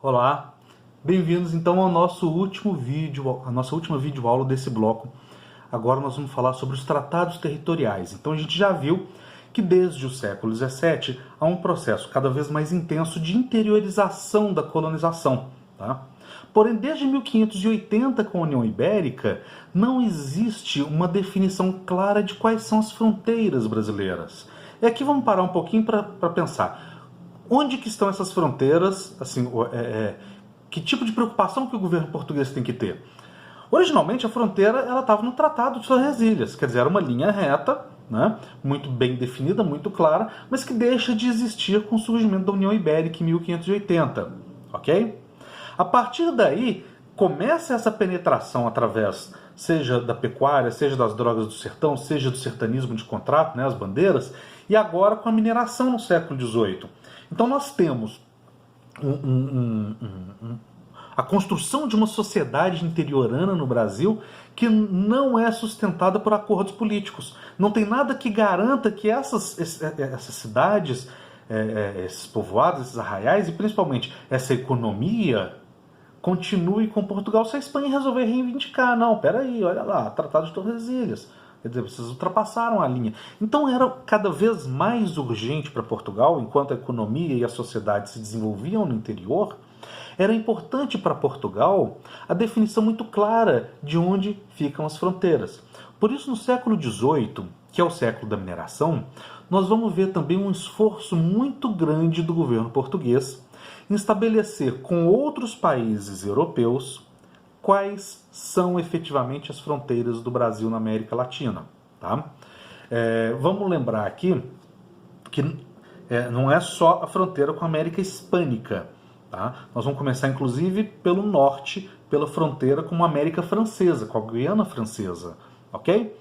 Olá, bem-vindos então ao nosso último vídeo, a nossa última videoaula desse bloco. Agora nós vamos falar sobre os tratados territoriais. Então a gente já viu que desde o século XVII há um processo cada vez mais intenso de interiorização da colonização. Tá? Porém, desde 1580 com a União Ibérica, não existe uma definição clara de quais são as fronteiras brasileiras. E aqui vamos parar um pouquinho para pensar. Onde que estão essas fronteiras? Assim, que tipo de preocupação que o governo português tem que ter? Originalmente, a fronteira estava no Tratado de Tordesilhas, quer dizer, era uma linha reta, né, muito bem definida, muito clara, mas que deixa de existir com o surgimento da União Ibérica em 1580. Ok? A partir daí, começa essa penetração através, seja da pecuária, seja das drogas do sertão, seja do sertanismo de contrato, né, as bandeiras, e agora com a mineração no século XVIII. Então nós temos a construção de uma sociedade interiorana no Brasil que não é sustentada por acordos políticos. Não tem nada que garanta que essas cidades, esses povoados, esses arraiais e principalmente essa economia continue com Portugal se a Espanha resolver reivindicar. Não, peraí, olha lá, Tratado de Tordesilhas. Quer dizer, vocês ultrapassaram a linha. Então era cada vez mais urgente para Portugal, enquanto a economia e a sociedade se desenvolviam no interior, era importante para Portugal a definição muito clara de onde ficam as fronteiras. Por isso, no século XVIII, que é o século da mineração, nós vamos ver também um esforço muito grande do governo português em estabelecer com outros países europeus quais são efetivamente as fronteiras do Brasil na América Latina. Tá? Vamos lembrar aqui que não é só a fronteira com a América Hispânica. Tá? Nós vamos começar, inclusive, pelo norte, pela fronteira com a América Francesa, com a Guiana Francesa. Ok?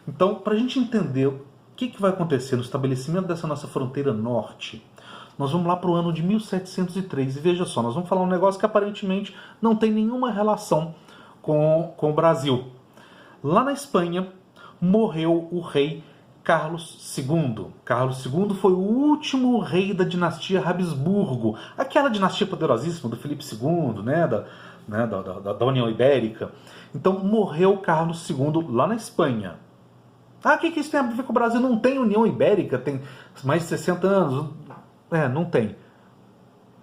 Então, para a gente entender o que vai acontecer no estabelecimento dessa nossa fronteira norte, nós vamos lá para o ano de 1703. E veja só, nós vamos falar um negócio que aparentemente não tem nenhuma relação com o Brasil. Lá na Espanha, morreu o rei Carlos II. Carlos II foi o último rei da dinastia Habsburgo, aquela dinastia poderosíssima do Filipe II, da União Ibérica. Então morreu Carlos II lá na Espanha. O que isso tem a ver com o Brasil? Não tem União Ibérica, tem mais de 60 anos. Não tem.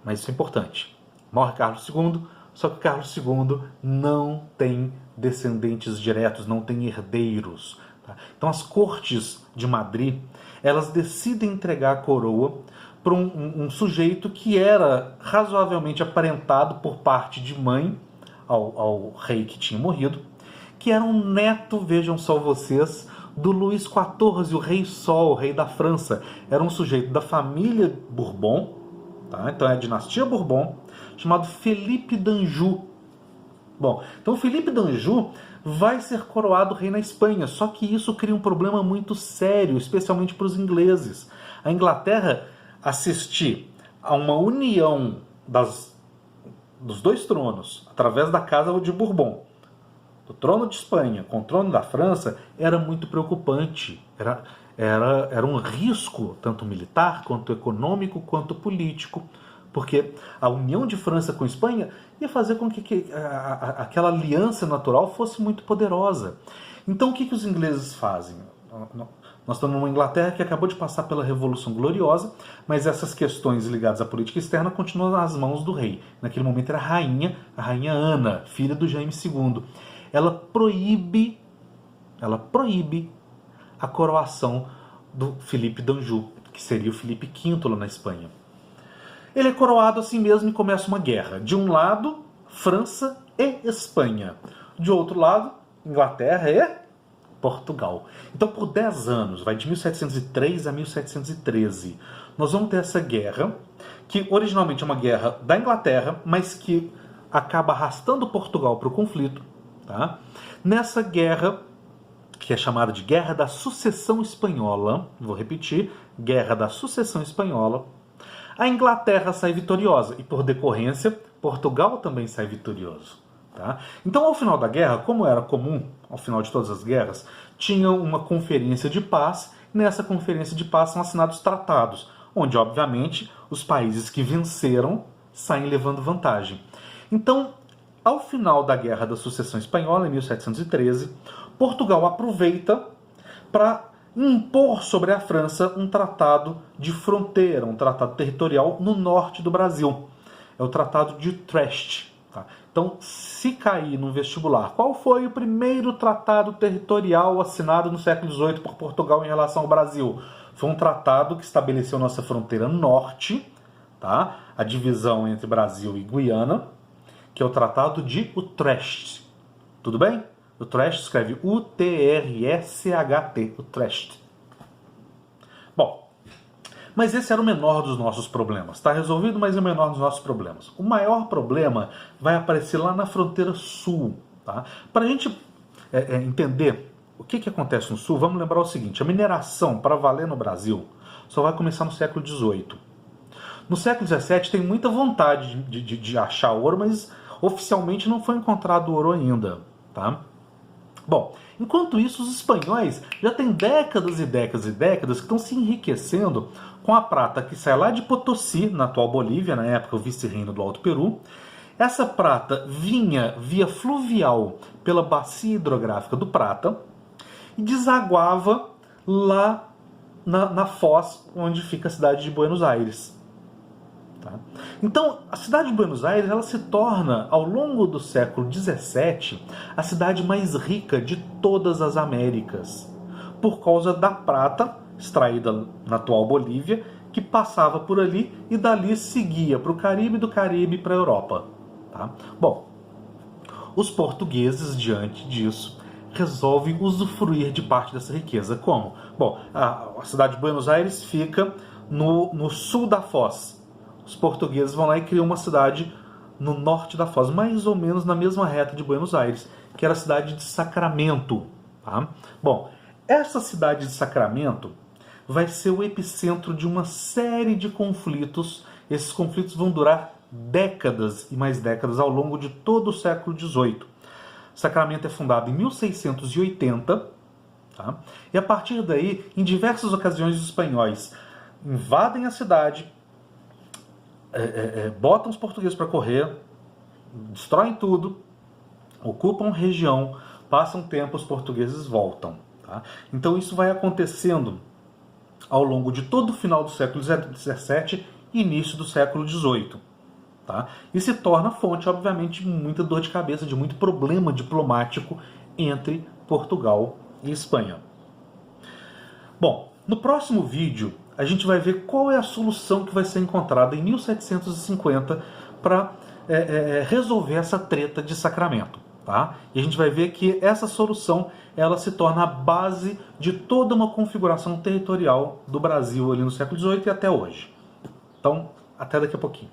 Mas isso é importante. Morre Carlos II, só que Carlos II não tem descendentes diretos, não tem herdeiros. Tá? Então as cortes de Madrid, elas decidem entregar a coroa para um sujeito que era razoavelmente aparentado por parte de mãe ao rei que tinha morrido, que era um neto, vejam só vocês, do Luís XIV, o Rei Sol, o rei da França. Era um sujeito da família Bourbon, tá? Então é a dinastia Bourbon, chamado Felipe d'Anjou. Bom, então Felipe d'Anjou vai ser coroado rei na Espanha, só que isso cria um problema muito sério, especialmente para os ingleses. A Inglaterra assistir a uma união dos dois tronos, através da Casa de Bourbon, do trono de Espanha com o trono da França, era muito preocupante. Era um risco, tanto militar, quanto econômico, quanto político, porque a união de França com Espanha ia fazer com que aquela aliança natural fosse muito poderosa. Então o que os ingleses fazem? Nós estamos numa Inglaterra que acabou de passar pela Revolução Gloriosa, mas essas questões ligadas à política externa continuam nas mãos do rei. Naquele momento era a rainha Ana, filha do Jaime II. Ela proíbe a coroação do Felipe d'Anjou, que seria o Felipe V lá na Espanha. Ele é coroado assim mesmo e começa uma guerra. De um lado, França e Espanha. De outro lado, Inglaterra e Portugal. Então, por 10 anos, vai de 1703 a 1713, nós vamos ter essa guerra, que originalmente é uma guerra da Inglaterra, mas que acaba arrastando Portugal para o conflito. Tá? Nessa guerra, que é chamada de Guerra da Sucessão Espanhola, vou repetir, Guerra da Sucessão Espanhola, a Inglaterra sai vitoriosa e, por decorrência, Portugal também sai vitorioso. Tá? Então, ao final da guerra, como era comum, ao final de todas as guerras, tinha uma conferência de paz, e nessa conferência de paz são assinados tratados, onde, obviamente, os países que venceram saem levando vantagem. Então, ao final da Guerra da Sucessão Espanhola, em 1713, Portugal aproveita para impor sobre a França um tratado de fronteira, um tratado territorial no norte do Brasil. É o Tratado de Utrecht. Tá? Então, se cair no vestibular, qual foi o primeiro tratado territorial assinado no século XVIII por Portugal em relação ao Brasil? Foi um tratado que estabeleceu nossa fronteira norte, tá? A divisão entre Brasil e Guiana, que é o Tratado de Utrecht. Tudo bem? Utrecht escreve U-T-R-S-H-T, Utrecht. Bom, mas esse era o menor dos nossos problemas. Está resolvido, mas é o menor dos nossos problemas. O maior problema vai aparecer lá na fronteira sul. Tá? Para a gente entender o que acontece no sul, vamos lembrar o seguinte: a mineração para valer no Brasil só vai começar no século XVIII. No século XVII tem muita vontade de achar ouro, mas oficialmente não foi encontrado ouro ainda. Tá? Bom, enquanto isso, os espanhóis já têm décadas e décadas e décadas que estão se enriquecendo com a prata que sai lá de Potosí, na atual Bolívia, na época o vice-reino do Alto Peru. Essa prata vinha via fluvial pela bacia hidrográfica do Prata e desaguava lá na foz onde fica a cidade de Buenos Aires. Tá? Então, a cidade de Buenos Aires ela se torna, ao longo do século XVII, a cidade mais rica de todas as Américas, por causa da prata extraída na atual Bolívia, que passava por ali e dali seguia para o Caribe, do Caribe para a Europa. Tá? Bom, os portugueses, diante disso, resolvem usufruir de parte dessa riqueza. Como? Bom, a cidade de Buenos Aires fica no sul da foz. Os portugueses vão lá e criam uma cidade no norte da foz, mais ou menos na mesma reta de Buenos Aires, que era a cidade de Sacramento. Tá? Bom, essa cidade de Sacramento vai ser o epicentro de uma série de conflitos. Esses conflitos vão durar décadas e mais décadas ao longo de todo o século XVIII. Sacramento é fundado em 1680, tá? E a partir daí, em diversas ocasiões, os espanhóis invadem a cidade, botam os portugueses para correr, destroem tudo, ocupam região, passam tempo, os portugueses voltam. Tá? Então isso vai acontecendo ao longo de todo o final do século XVII e início do século XVIII. Tá? E se torna fonte, obviamente, de muita dor de cabeça, de muito problema diplomático entre Portugal e Espanha. Bom, no próximo vídeo a gente vai ver qual é a solução que vai ser encontrada em 1750 para resolver essa treta de Sacramento. Tá? E a gente vai ver que essa solução ela se torna a base de toda uma configuração territorial do Brasil ali no século XVIII e até hoje. Então, até daqui a pouquinho.